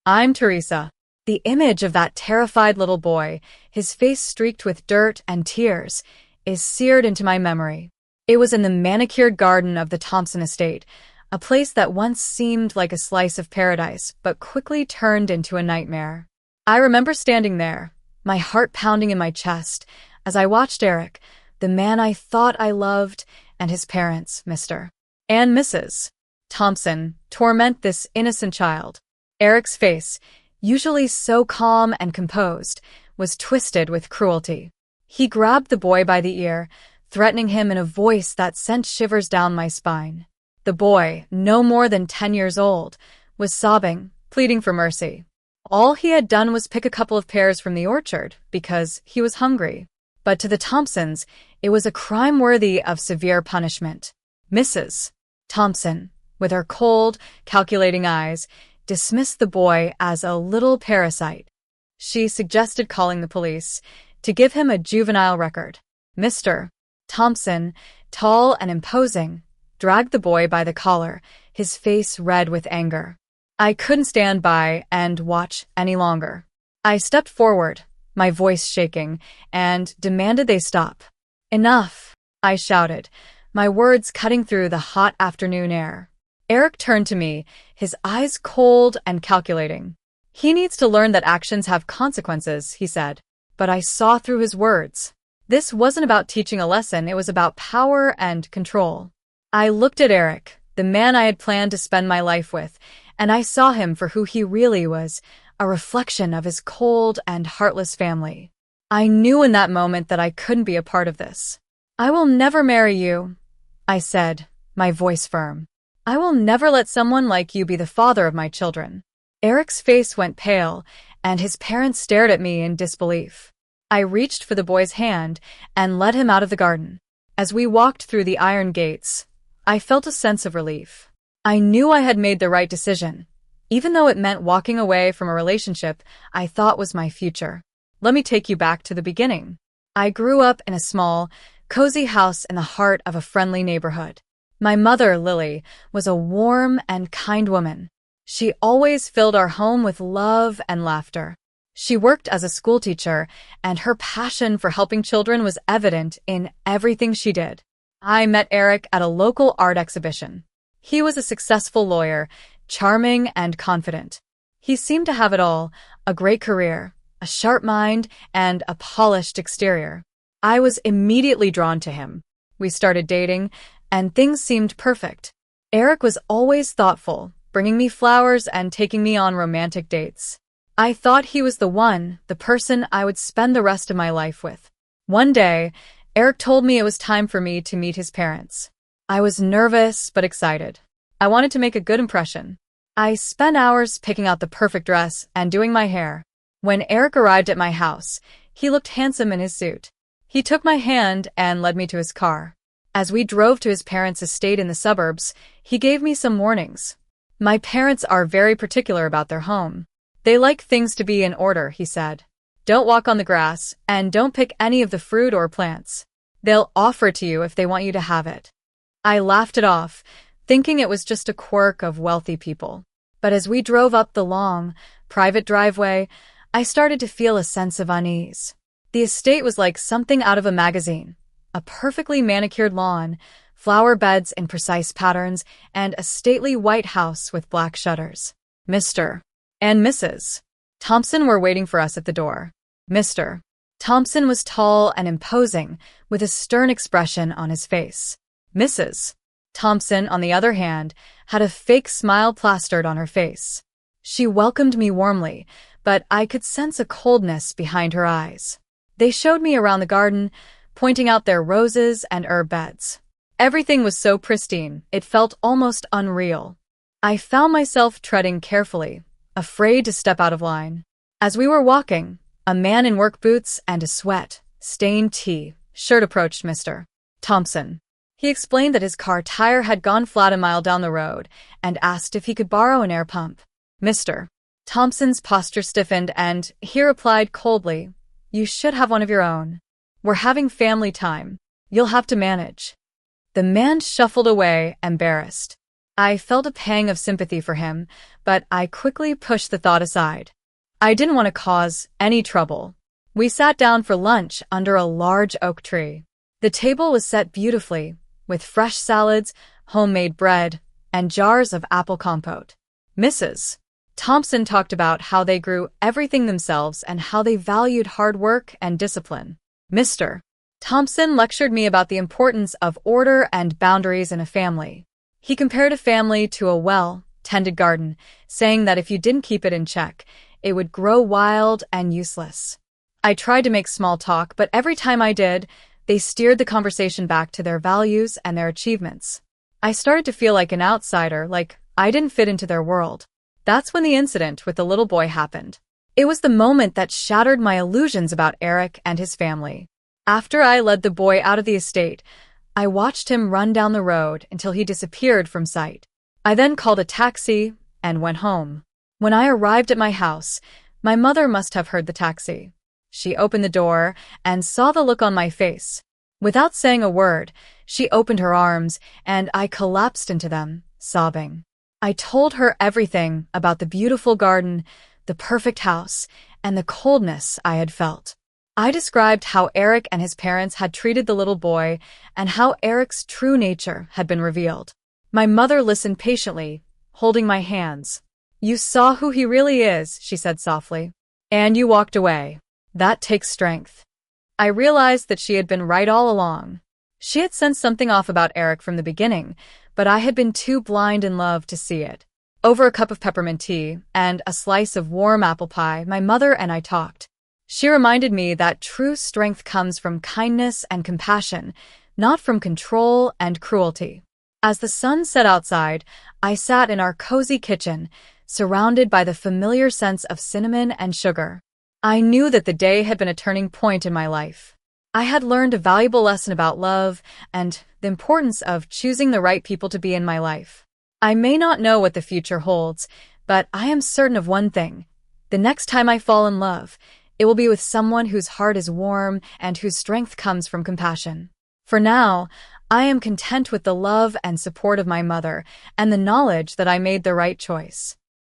I'm Teresa. The image of that terrified little boy, his face streaked with dirt and tears, is seared into my memory. It was in the manicured garden of the Thompson estate, a place that once seemed like a slice of paradise, but quickly turned into a nightmare. I remember standing there, my heart pounding in my chest, as I watched Eric, the man I thought I loved, and his parents, Mr. and Mrs. Thompson, torment this innocent child. Eric's face, usually so calm and composed, was twisted with cruelty. He grabbed the boy by the ear, threatening him in a voice that sent shivers down my spine. The boy, no more than 10 years old, was sobbing, pleading for mercy. All he had done was pick a couple of pears from the orchard because he was hungry. But to the Thompsons, it was a crime worthy of severe punishment. Mrs. Thompson, with her cold, calculating eyes, dismissed the boy as a little parasite. She suggested calling the police to give him a juvenile record. Mr. Thompson, tall and imposing, dragged the boy by the collar, his face red with anger. I couldn't stand by and watch any longer. I stepped forward, my voice shaking, and demanded they stop. "Enough," I shouted, my words cutting through the hot afternoon air. Eric turned to me, his eyes cold and calculating. "He needs to learn that actions have consequences," he said. But I saw through his words. This wasn't about teaching a lesson, it was about power and control. I looked at Eric, the man I had planned to spend my life with, and I saw him for who he really was, a reflection of his cold and heartless family. I knew in that moment that I couldn't be a part of this. "I will never marry you," I said, my voice firm. "I will never let someone like you be the father of my children." Eric's face went pale, and his parents stared at me in disbelief. I reached for the boy's hand and led him out of the garden. As we walked through the iron gates, I felt a sense of relief. I knew I had made the right decision, even though it meant walking away from a relationship I thought was my future. Let me take you back to the beginning. I grew up in a small, cozy house in the heart of a friendly neighborhood. My mother, Lily, was a warm and kind woman. She always filled our home with love and laughter. She worked as a schoolteacher, and her passion for helping children was evident in everything she did. I met Eric at a local art exhibition. He was a successful lawyer, charming and confident. He seemed to have it all, a great career, a sharp mind, and a polished exterior. I was immediately drawn to him. We started dating, and things seemed perfect. Eric was always thoughtful, bringing me flowers and taking me on romantic dates. I thought he was the person I would spend the rest of my life with. One day, Eric told me it was time for me to meet his parents. I was nervous but excited. I wanted to make a good impression. I spent hours picking out the perfect dress and doing my hair. When Eric arrived at my house, he looked handsome in his suit. He took my hand and led me to his car. As we drove to his parents' estate in the suburbs, he gave me some warnings. "My parents are very particular about their home. They like things to be in order," he said. "Don't walk on the grass, and don't pick any of the fruit or plants. They'll offer it to you if they want you to have it." I laughed it off, thinking it was just a quirk of wealthy people. But as we drove up the long, private driveway, I started to feel a sense of unease. The estate was like something out of a magazine. A perfectly manicured lawn, flower beds in precise patterns, and a stately white house with black shutters. Mr. and Mrs. Thompson were waiting for us at the door. Mr. Thompson was tall and imposing, with a stern expression on his face. Mrs. Thompson, on the other hand, had a fake smile plastered on her face. She welcomed me warmly, but I could sense a coldness behind her eyes. They showed me around the garden, pointing out their roses and herb beds. Everything was so pristine, it felt almost unreal. I found myself treading carefully, afraid to step out of line. As we were walking, a man in work boots and a sweat-stained T-shirt approached Mr. Thompson. He explained that his car tire had gone flat a mile down the road and asked if he could borrow an air pump. Mr. Thompson's posture stiffened and he replied coldly, "You should have one of your own. We're having family time. You'll have to manage." The man shuffled away, embarrassed. I felt a pang of sympathy for him, but I quickly pushed the thought aside. I didn't want to cause any trouble. We sat down for lunch under a large oak tree. The table was set beautifully, with fresh salads, homemade bread, and jars of apple compote. Mrs. Thompson talked about how they grew everything themselves and how they valued hard work and discipline. Mr. Thompson lectured me about the importance of order and boundaries in a family. He compared a family to a well-tended garden, saying that if you didn't keep it in check, it would grow wild and useless. I tried to make small talk, but every time I did, they steered the conversation back to their values and their achievements. I started to feel like an outsider, like I didn't fit into their world. That's when the incident with the little boy happened. It was the moment that shattered my illusions about Eric and his family. After I led the boy out of the estate, I watched him run down the road until he disappeared from sight. I then called a taxi and went home. When I arrived at my house, my mother must have heard the taxi. She opened the door and saw the look on my face. Without saying a word, she opened her arms, and I collapsed into them, sobbing. I told her everything about the beautiful garden, the perfect house, and the coldness I had felt. I described how Eric and his parents had treated the little boy and how Eric's true nature had been revealed. My mother listened patiently, holding my hands. "You saw who he really is," she said softly. "And you walked away. That takes strength." I realized that she had been right all along. She had sensed something off about Eric from the beginning, but I had been too blind in love to see it. Over a cup of peppermint tea and a slice of warm apple pie, my mother and I talked. She reminded me that true strength comes from kindness and compassion, not from control and cruelty. As the sun set outside, I sat in our cozy kitchen, surrounded by the familiar scents of cinnamon and sugar. I knew that the day had been a turning point in my life. I had learned a valuable lesson about love and the importance of choosing the right people to be in my life. I may not know what the future holds, but I am certain of one thing. The next time I fall in love, it will be with someone whose heart is warm and whose strength comes from compassion. For now, I am content with the love and support of my mother and the knowledge that I made the right choice.